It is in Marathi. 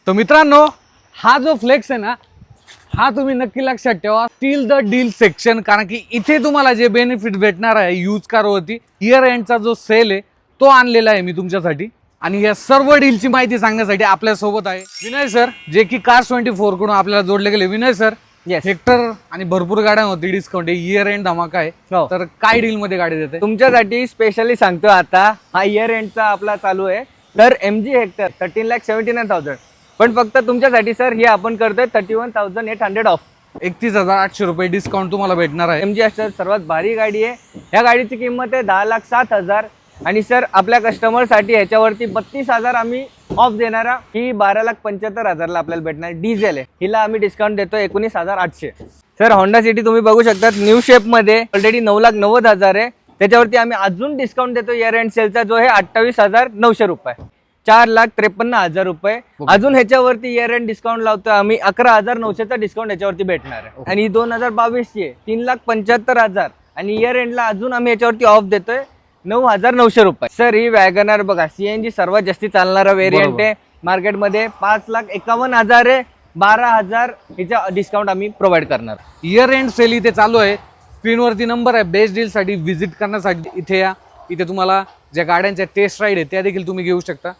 तर मित्रांनो, हा जो फ्लेक्स आहे ना, हा तुम्ही नक्की लक्षात ठेवा, टिल द डील सेक्शन. कारण की इथे तुम्हाला जे बेनिफिट भेटणार आहे यूज कारवरती, इयर एंडचा जो सेल आहे तो आणलेला आहे मी तुमच्यासाठी. आणि या सर्व डीलची माहिती सांगण्यासाठी आपल्या सोबत आहे विनय सर, जे की Cars24 कडून आपल्याला जोडले गेले. विनय सर, हेक्टर आणि भरपूर गाड्यांवरती डिस्काउंट आहे, इयर एंड धमाका आहे. तर काय डील मध्ये गाडी देते तुमच्यासाठी स्पेशली सांगतो. आता हा इयर एंडचा आपला चालू आहे. तर MG हेक्टर 13,79,000, पण फक्त तुमच्यासाठी सर हे आपण करतोय 31,800 ऑफ. 31,800 रुपये डिस्काउंट तुम्हाला भेटणार आहे. MG हेक्टर सर्वात भारी गाडी आहे. या गाडीची किंमत आहे 10,07,000 आणि सर आपल्या कस्टमरसाठी ह्याच्यावरती 32,000 आम्ही ऑफ देणार. ही 12,75,000 आपल्याला भेटणार. डिझेल आहे, हिला आम्ही डिस्काउंट देतो 19,800. सर होंडा सिटी तुम्ही बघू शकता न्यू शेप मध्ये ऑलरेडी 9,90,000 आहे. त्याच्यावरती आम्ही अजून डिस्काउंट देतो इयर एंड सेलचा, जो आहे 28,900 रुपये, 4,53,000 रुपये. अजून ह्याच्यावरती इयर एंड डिस्काउंट लावतोय आम्ही 11,900चा डिस्काउंट ह्याच्यावरती भेटणार आहे. आणि 2022 ची आहे 3,75,000 आणि इयर एंडला अजून आम्ही याच्यावरती ऑफ देतोय 9,900 रुपये. सर ही वॅगनर बघा, CNG सर्वात जास्ती चालणारा व्हेरियंट आहे मार्केटमध्ये. 5,51,000 आहे, 12,000 हिचा डिस्काउंट आम्ही प्रोव्हाइड करणार. इयर एंड सेल इथे चालू आहे. स्क्रीनवरती नंबर आहे. बेस्ट डील साठी व्हिजिट करण्यासाठी इथे या. इथे तुम्हाला ज्या गाड्यांच्या टेस्ट राईड आहे त्या देखील तुम्ही घेऊ शकता.